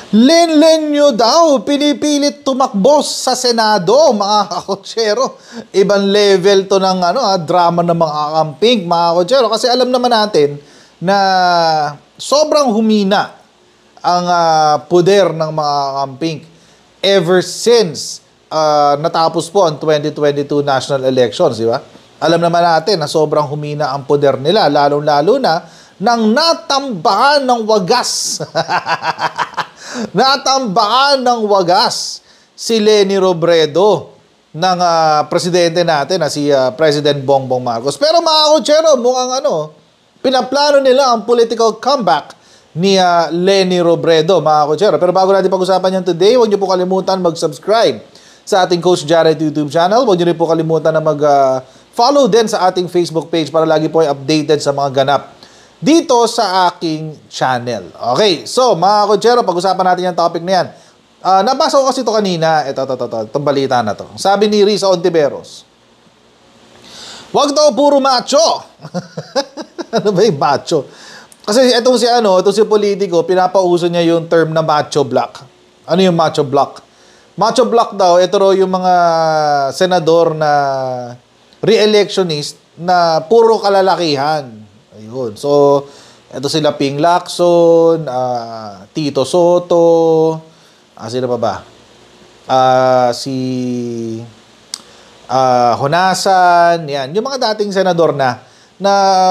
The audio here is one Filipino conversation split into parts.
Lenlen nyo daw, pinipilit tumakbo sa Senado, mga kakotsero. Ibang level to ng drama ng mga kakamping, mga kakotsero. Kasi alam naman natin na sobrang humina ang puder ng mga kakamping ever since natapos po ang 2022 national elections, di ba? Alam naman natin na sobrang humina ang puder nila, lalong-lalo na nang natambakan ng wagas. Natambakan ng wagas si Leni Robredo ng presidente natin na si President Bongbong Marcos. Pero mga kotsero, mukhang pinaplano nila ang political comeback ni Leni Robredo, mga kotsero. Pero bago natin pag-usapan yan today, huwag niyo po kalimutan mag-subscribe sa ating Coach Jared YouTube channel. Huwag niyo rin po kalimutan na mag-follow din sa ating Facebook page para lagi po ay updated sa mga ganap dito sa aking channel. Okay, so mga kotsero, pag-usapan natin yung topic na yan. Nabasa ko kasi ito kanina, itong balita na to. Sabi ni Risa Ontiveros, wag daw puro macho. Ano ba yung macho? Kasi itong si politiko, pinapauso niya yung term na macho block. Ano yung macho block? Macho block daw, ito raw yung mga senador na re-electionist na puro kalalakihan. Ayun. So, ito sila Ping Lacson, Tito Soto, sino pa ba? Si Honasan, yan. Yung mga dating senador na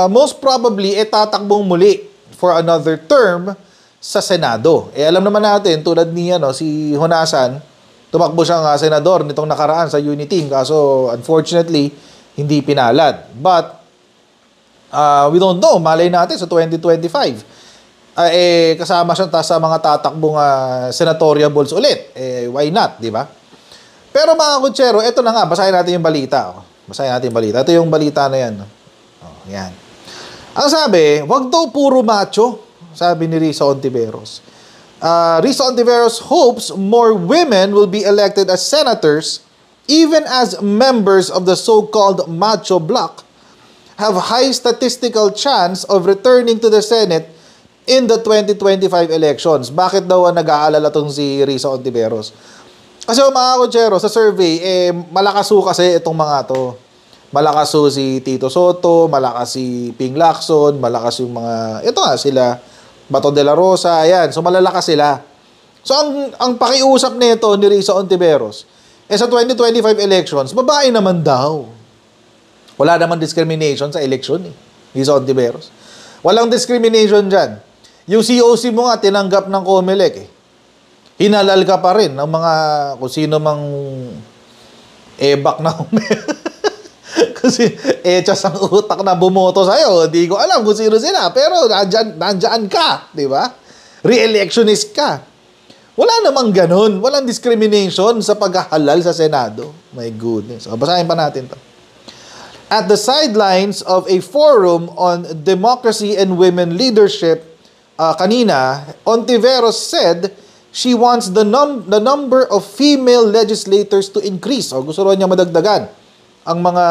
most probably tatakbong muli for another term sa Senado. Alam naman natin, tulad ni si Honasan, tumakbo siyang senador nitong nakaraan sa Unity, kaso unfortunately, hindi pinalad. But, we don't know, malay natin sa 2025. Kasama siya sa mga tatakbong senatorial balls ulit. Why not, di ba? Pero mga kotsero, ito na nga, basahin natin yung balita. Basahin natin yung balita. Ito yung balita na yan. Yan. Ang sabi, wag daw puro macho, sabi ni Risa Ontiveros. Risa Ontiveros hopes more women will be elected as senators even as members of the so-called macho bloc have high statistical chance of returning to the Senate in the 2025 elections. Bakit daw nag-aalala tong si Risa Ontiveros? Kasi mga kotsero, sa survey, malakas kasi itong mga to. Malakas si Tito Soto, malakas si Ping Lacson, malakas yung mga, ito nga sila, Bato de la Rosa, ayan. So malalakas sila. So ang pakiusap nito ni Risa Ontiveros, sa 2025 elections, babae naman daw. Wala naman discrimination sa election Risa Ontiveros. Walang discrimination dyan. Yung COC mo nga, tinanggap ng COMELEC Hinalal ka pa rin ng mga kung sino mang ebak na kasi echas ang utak na bumoto sa'yo. Di ko alam kung sino sila. Pero nandyan ka. Di ba? Re-electionist ka. Wala namang ganun. Walang discrimination sa paghahalal sa Senado. My goodness. So, basahin pa natin to. At the sidelines of a forum on democracy and women leadership, kanina, Ontiveros said she wants the number of female legislators to increase. Gusto rin niya madagdagan ang mga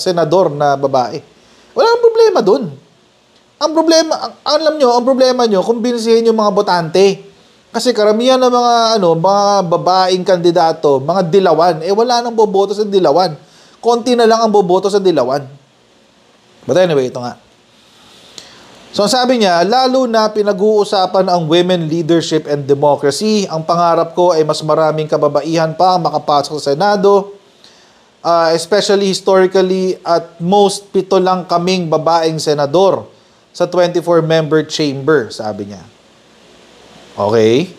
senador na babae. Walang problema dun. Ang problema nyo, kumbinsihin yung mga botante. Kasi karamihan ng mga babaeng kandidato, mga dilawan, wala nang boboto sa dilawan. Konti na lang ang boboto sa dilawan. But anyway, ito nga. So sabi niya, lalo na pinag-uusapan ang women leadership and democracy. Ang pangarap ko ay mas maraming kababaihan pa makapasok sa Senado. Especially historically, at most 7 lang kaming babaeng senador sa 24-member chamber, sabi niya. Okay?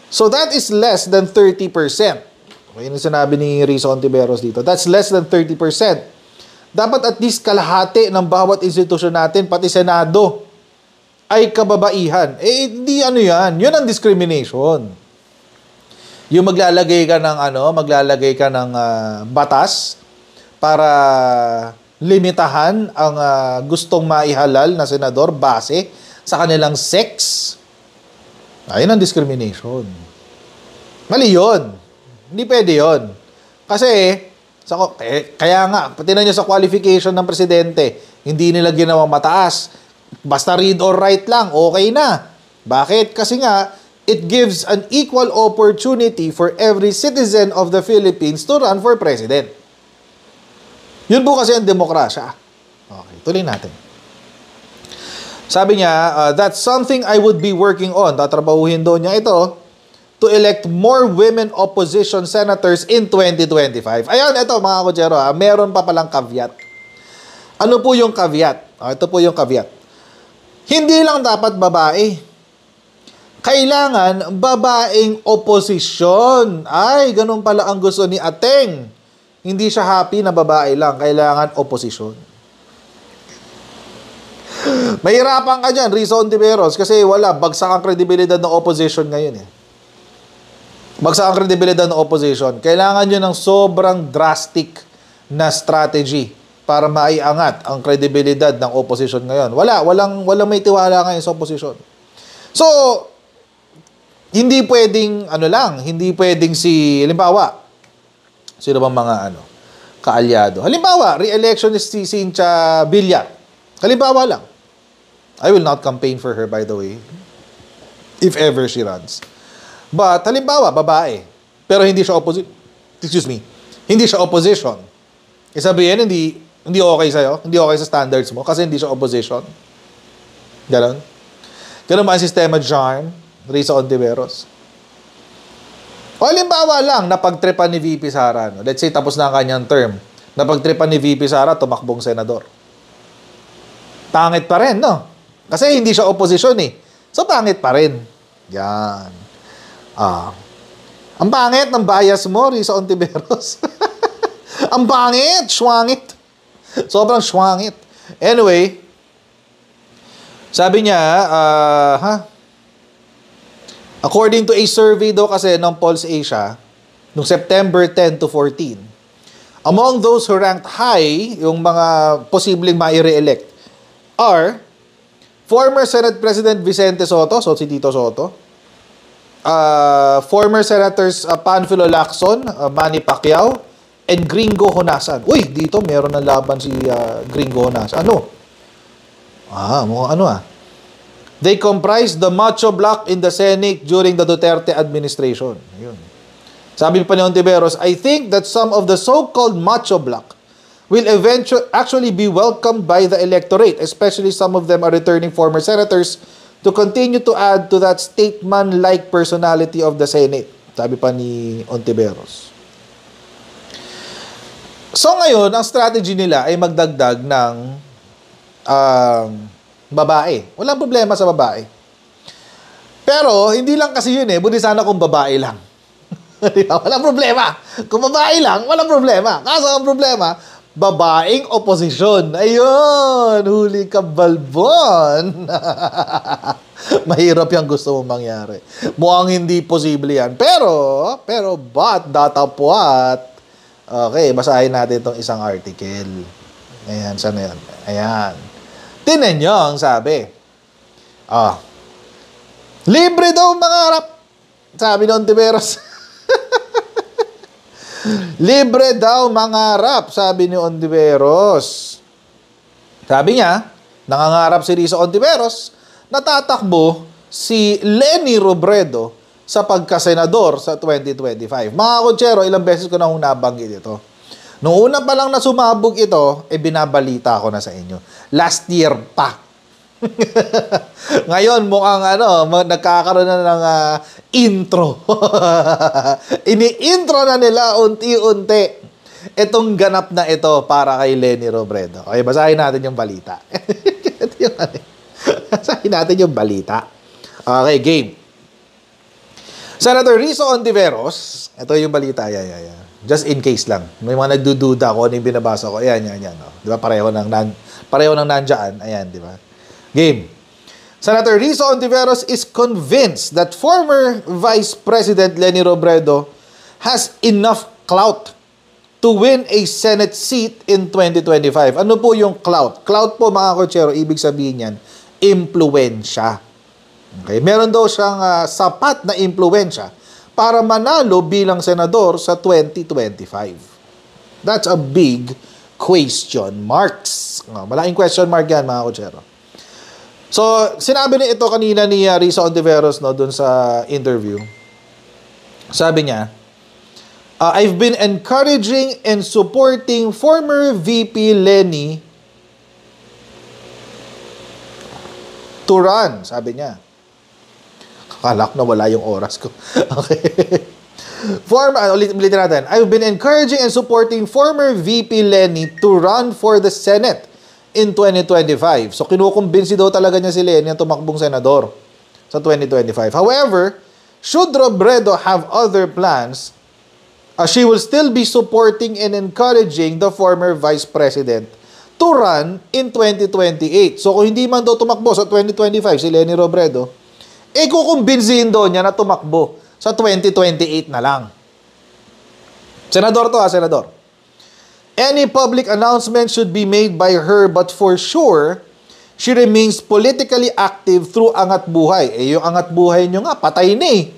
So that is less than 30%. Okay, yung sinabi ni Risa Ontiveros dito. That's less than 30%. Dapat at least kalahati ng bawat institusyon natin, pati Senado, ay kababaihan. Hindi yan. Yun ang discrimination. Yung maglalagay ka ng batas para limitahan ang gustong maihalal na senador base sa kanilang sex. Ayun ang discrimination. Mali yun. Hindi pwede yun. Kasi, kaya nga, pati na nyo sa qualification ng presidente, hindi nila ginawang mataas. Basta read or write lang, okay na. Bakit? Kasi nga, it gives an equal opportunity for every citizen of the Philippines to run for president. Yun po kasi ang demokrasya. Okay, tuloy natin. Sabi niya, that's something I would be working on. Tatrabahuhin doon niya ito to elect more women opposition senators in 2025. Ayan, ito mga kutsero, meron pa palang caveat. Ano po yung caveat? Ito po yung caveat. Hindi lang dapat babae. Kailangan babaeng oposisyon. Ay, ganun pala ang gusto ni Ateng. Hindi siya happy na babae lang. Kailangan oposisyon. Mahirapan ka dyan, Risa Hontiveros, kasi wala, bagsak ang kredibilidad ng opposition ngayon eh. Bagsak ang kredibilidad ng opposition. Kailangan nyo ng sobrang drastic na strategy para maiangat ang kredibilidad ng opposition ngayon. Walang may tiwala ngayon sa opposition. So, hindi pwedeng, hindi pwedeng halimbawa, sino bang mga kaalyado? Halimbawa, re-election is si Cynthia Villar. Halimbawa lang. I will not campaign for her, by the way, if ever she runs. But, halimbawa, babae. Pero hindi siya hindi siya opposition. Sabihin, hindi okay sa'yo? Hindi okay sa standards mo? Kasi hindi siya opposition? Ganon? Ganon ba ang sistema dyan, Risa Hontiveros? O halimbawa lang, napagtripan ni VP Sara. No? Let's say, tapos na ang kanyang term. Napagtripan ni VP Sara, tumakbong senador. Pangit pa rin, no? Kasi hindi siya opposition eh. So, pangit pa rin. Yan. Ang pangit ng bias mo, Risa Hontiveros. Ang pangit, swangit. Sobrang swangit. Anyway, sabi niya, according to a survey daw kasi ng Pulse Asia, noong September 10 to 14, among those who ranked high, yung mga posibleng mai-re-elect, are former Senate President Vicente Soto, so si Tito Soto, former Senators Panfilo Lacson, Manny Pacquiao, and Gringo Honasan. Uy, dito meron ng laban si Gringo Honasan. They comprise the macho bloc in the Senate during the Duterte administration. Ayun. Sabi pa ni Hontiveros, I think that some of the so-called macho bloc will actually be welcomed by the electorate, especially some of them are returning former senators to continue to add to that statesman-like personality of the Senate. Sabi pa ni Hontiveros. So ngayon, ang strategy nila ay magdagdag ng babae. Walang problema sa babae. Pero, hindi lang kasi yun eh. Buti sana kung babae lang. Walang problema. Kung babae lang, walang problema. Kaso ang problema, babaeng oposisyon. Ayun, huli ka balbon. Mahirap yung gusto mong mangyari. Mukhang hindi posible yan. Pero, but, datapwat. Okay, basahin natin itong isang article. Ayan, saan yan? Ayan. Tinan nyo ang sabi. Libre daw mangarap. Sabi ng Hontiveros. Libre daw mangarap, sabi ni Hontiveros. Sabi niya, nangangarap si Risa Hontiveros, natatakbo si Leni Robredo sa pagkasenador sa 2025. Mga kutsero, ilang beses ko na nabanggit ito. Noong una pa lang na sumabog ito, binabalita ko na sa inyo. Last year pa. Ngayon, mukhang nagkakaroon na ng intro. Ini-intro na nila unti-unti itong ganap na ito para kay Leni Robredo. Okay, basahin natin yung balita. Basahin natin yung balita. Okay, game. Senator Risa Hontiveros, ito yung balita. Yan. Just in case lang. May mga nagdududa ko ano yung binabasa ko. Ayan. Di ba? Pareho ng nandyan. Ayan, di ba? Game. Senator Risa Hontiveros is convinced that former Vice President Leni Robredo has enough clout to win a Senate seat in 2025. Ano po yung clout? Clout po, mga kutsero, ibig sabihin yan, impluensya. Okay? Meron daw siyang sapat na impluensya para manalo bilang senador sa 2025. That's a big question marks. Malaking question mark yan, mga kutsero. So, sinabi ni ito kanina ni Risa Ontiveros no, dun sa interview. Sabi niya, I've been encouraging and supporting former VP Lenny to run, sabi niya. Kalak na wala yung oras ko. Okay. Ulitin natin. I've been encouraging and supporting former VP Lenny to run for the Senate in 2025. So, kinukumbinsi daw talaga niya si Lenny ang tumakbong senador sa 2025. However, should Robredo have other plans, she will still be supporting and encouraging the former Vice President to run in 2028. So, kung hindi man daw tumakbo sa 2025 si Lenny Robredo, kukumbinsihin daw niya na tumakbo sa 2028 na lang. Senador to senador. Any public announcement should be made by her, but for sure, she remains politically active through Angat Buhay. Yung Angat Buhay nyo nga, patay na eh.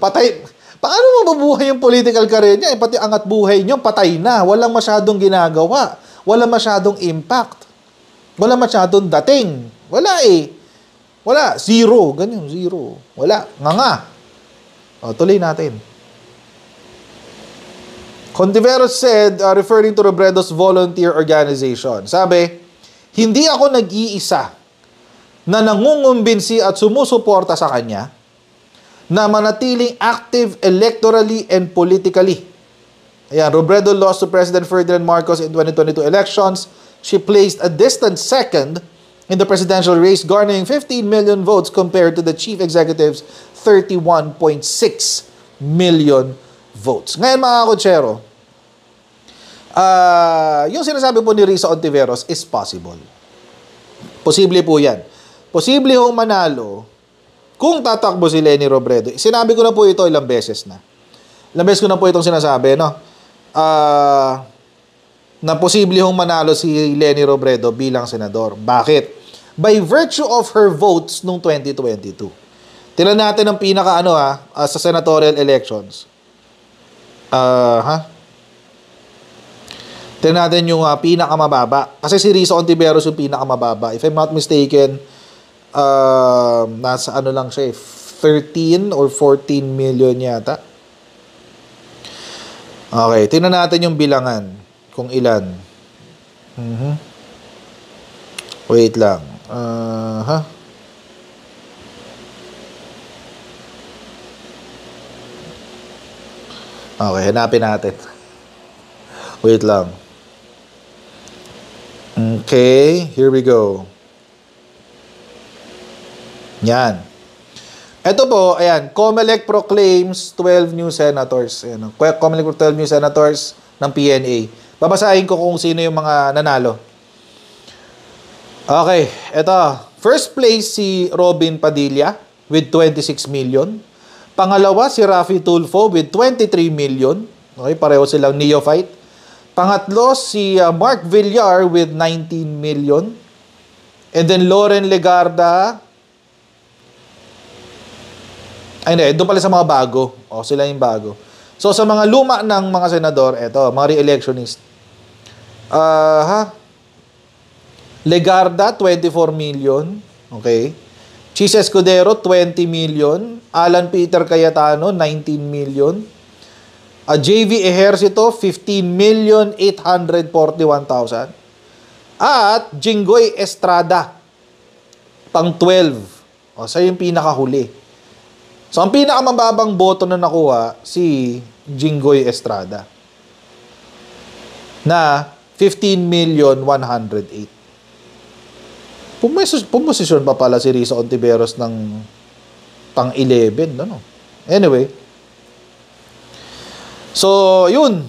Patay. Paano mabubuhay yung political career niya? Pati Angat Buhay nyo, patay na. Walang masyadong ginagawa. Walang masyadong impact. Walang masyadong dating. Wala eh. Wala. Zero. Ganyan, zero. Wala. Nga. Tuloy natin. Ontiveros said, referring to Robredo's volunteer organization, sabi, hindi ako nag-iisa na nangungumbinsi at sumusuporta sa kanya na manatiling active electorally and politically. Ayan, Robredo lost to President Ferdinand Marcos in 2022 elections. She placed a distant second in the presidential race, garnering 15 million votes compared to the chief executive's 31.6 million votes. Ngayon mga kutsero, yung sinasabi po ni Risa Ontiveros is possible. Posible po yan. Posible hong manalo kung tatakbo si Lenny Robredo. Sinabi ko na po ito ilang beses na. Ilang beses ko na po itong sinasabi, no? Na posible hong manalo si Lenny Robredo bilang senador. Bakit? By virtue of her votes noong 2022. Tingnan natin ang pinaka sa senatorial elections. Tingnan natin yung pinakamababa. Kasi si Risa Ontiveros yung pinakamababa. If I'm not mistaken, nasa lang siya 13 or 14 million yata. Okay, tingnan natin yung bilangan. Kung ilan. Wait lang. Okay, hanapin natin. Wait lang. Okay, here we go. Yan. Ito po, ayan, COMELEC proclaims 12 new senators. Ayan, COMELEC 12 new senators ng PNA. Babasahin ko kung sino yung mga nanalo. Okay, ito. First place si Robin Padilla with 26 million. Pangalawa si Raffy Tulfo with 23 million. Okay, pareho silang neophyte. Pangatlo si Mark Villar with 19 million. And then Loren Legarda. Ay, hindi. Doon pala sa mga bago. Sila yung bago. So, sa mga luma ng mga senador, eto, mga re-electionist. Legarda, 24 million. Okay. Chis Escudero, 20 million. Alan Peter Cayetano, 19 million. JV Ejercito, 15,841,000. At Jinggoy Estrada, pang 12. Siya yung pinakahuli. So, ang pinakamababang boto na nakuha, si Jinggoy Estrada. Na 15,108,000. Pumosisyon pa pala si Risa Ontiveros ng pang 11, no? Anyway. So, yun.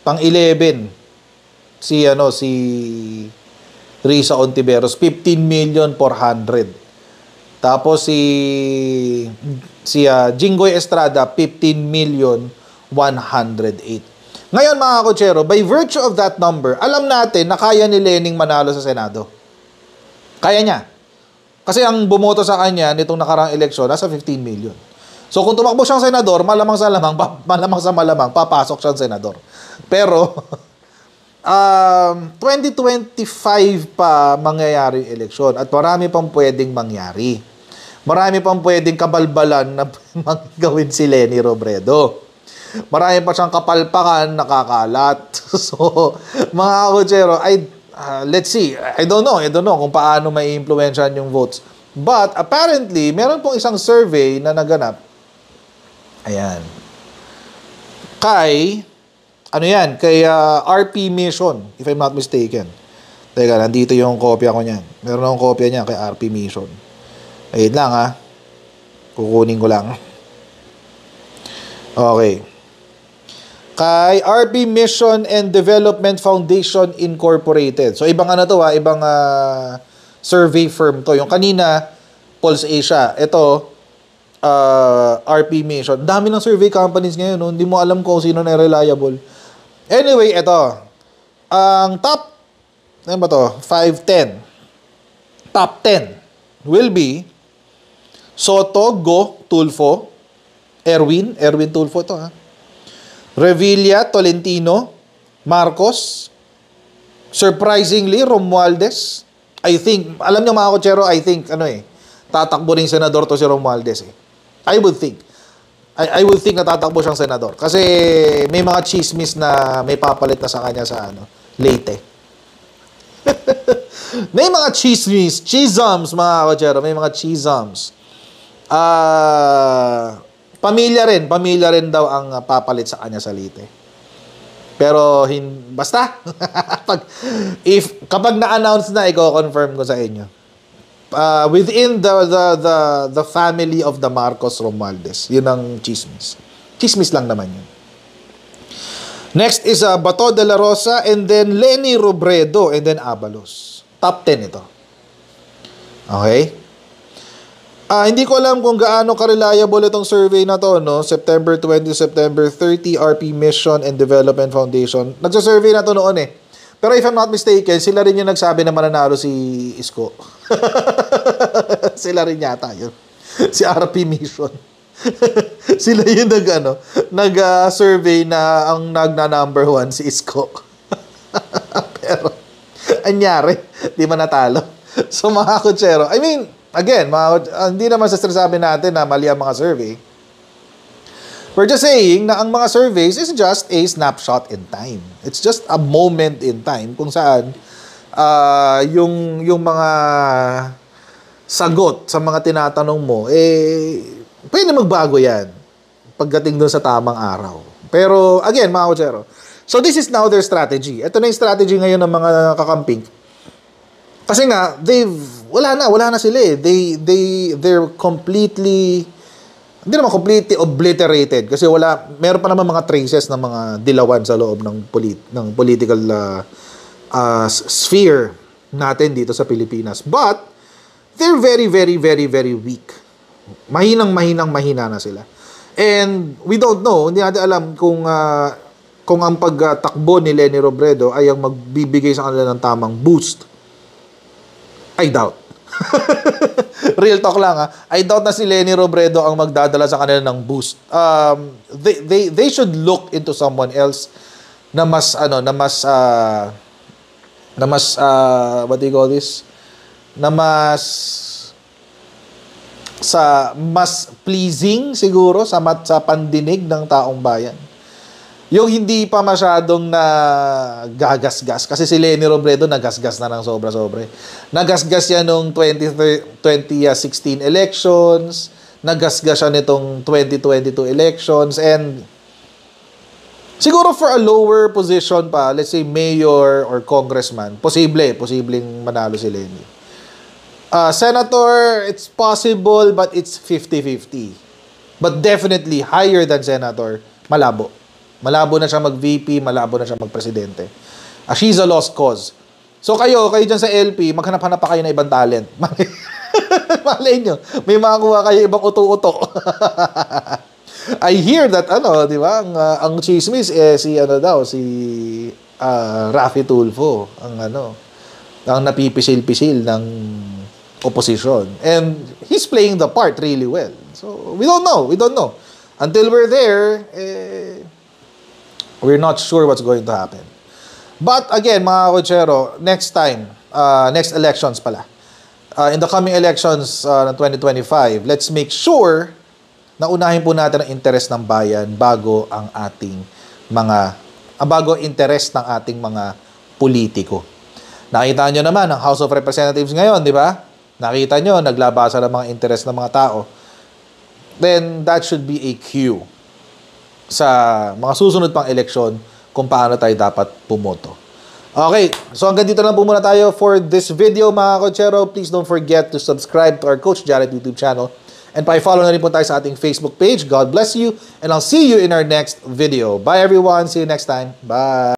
Pang 11 si Risa Ontiveros, 15,400,000. Tapos si Jinggoy Estrada, 15,108,000. Ngayon mga kutsero, by virtue of that number, alam natin na kaya ni Lening manalo sa Senado. Kaya niya. Kasi ang bumoto sa kanya nitong nakaraang eleksyon, nasa 15 million. So kung tumakbo siyang senador, malamang sa malamang, papasok siyang senador. Pero, 2025 pa mangyayari yung eleksyon at marami pang pwedeng mangyari. Marami pang pwedeng kabalbalan na gawin si Leni Robredo. Marami pa siyang kapalpakan nakakalat. So, mga kakutsero, let's see. I don't know kung paano may influensyan yung votes. But apparently, meron pong isang survey na naganap. Ayan. Kay RP Mission, if I'm not mistaken. Teka, nandito yung kopya ko niyan. Meron akong kopya niya kay RP Mission. Ayun lang ha. Kukunin ko lang. Okay. Kay RP Mission and Development Foundation Incorporated. So, ibang ibang survey firm to. Yung kanina, Pulse Asia. Ito, RP Mission. Dami ng survey companies ngayon. No? Hindi mo alam kung sino na reliable. Anyway, ito. Ang top, ano ba to? 5-10. Top 10 will be Soto, Go, Tulfo, Erwin Tulfo ito ha. Revilla, Tolentino, Marcos, surprisingly, Romualdez. I think, alam niyo mga kutsero, tatakbo rin senador to si Romualdez eh. I would think na tatakbo siyang senador. Kasi may mga chismis na may papalit na sa kanya sa Leyte. May mga chisms mga kutsero, may mga chisms. Pamilya rin daw ang papalit sa kanya sa Leyte. Pero basta kapag na-announce na, i-confirm ko sa inyo. Within the family of the Marcos Romualdez. Yun ang chismis. Chismis lang naman yun. Next is Bato de la Rosa and then Leni Robredo and then Abalos. Top 10 ito. Okay? Hindi ko alam kung gaano ka-reliable itong survey na to, no? September 20, September 30, RP Mission and Development Foundation. Nagsasurvey na to noon eh. Pero if I'm not mistaken, sila rin yung nagsabi na mananalo si Isko. Sila rin yata yun. Si RP Mission. Sila yung nag-survey na ang nagna-number 1 si Isko. Pero, anyari, di man natalo. So, mga kutsero, again, hindi naman sasabi natin na mali ang mga survey. We're just saying na ang mga surveys is just a snapshot in time. It's just a moment in time kung saan yung mga sagot sa mga tinatanong mo, pwede magbago yan pagdating doon sa tamang araw. Pero, again, mga kutsero, so this is now their strategy. Ito na yung strategy ngayon ng mga kakamping. Kasi nga, wala na sila eh. They're completely, hindi naman completely obliterated. Kasi meron pa naman mga traces ng mga dilawan sa loob ng political sphere natin dito sa Pilipinas. But, they're very, very, very, very weak. Mahina na sila. And we don't know, hindi natin alam kung ang pagtakbo ni Leni Robredo ay ang magbibigay sa kanila ng tamang boost. I doubt. Real talk lang ha. I doubt na si Leni Robredo ang magdadala sa kanila ng boost. They should look into someone else na mas what do you call this? Na mas pleasing siguro sa pandinig ng taong bayan. Yung hindi pa masyadong gagasgas. Kasi si Leni Robredo nagasgas na ng sobra-sobra. Nagasgas yan nung 2016 elections. Nagasgas siya nitong 2022 elections. And siguro for a lower position pa, let's say mayor or congressman, posibleng manalo si Leni. Senator, it's possible but it's 50-50. But definitely higher than senator, malabo. Malabo na siya mag-VP, malabo na siya mag-presidente. She's a lost cause. So kayo dyan sa LP, maghanap-hanap pa kayo na ibang talent. Malay nyo, may makakuha kayo ibang uto-uto. I hear that, di ba, ang chismis, si Raffy Tulfo, ang napipisil-pisil ng opposition. And he's playing the part really well. So, we don't know. Until we're there, we're not sure what's going to happen. But again, mga kotsero, next time, next elections pala, in the coming elections ng 2025, let's make sure na unahin po natin ang interest ng bayan bago ang interest ng ating mga politiko. Nakita nyo naman ang House of Representatives ngayon, di ba? Nakita nyo, naglabasan ng mga interest ng mga tao. Then, that should be a cue sa mga susunod pang eleksyon kung paano tayo dapat pumoto. Okay, so hanggang dito lang po muna tayo for this video, mga kotsero. Please don't forget to subscribe to our Coach Jared YouTube channel. And pa-follow na rin po tayo sa ating Facebook page. God bless you. And I'll see you in our next video. Bye everyone. See you next time. Bye.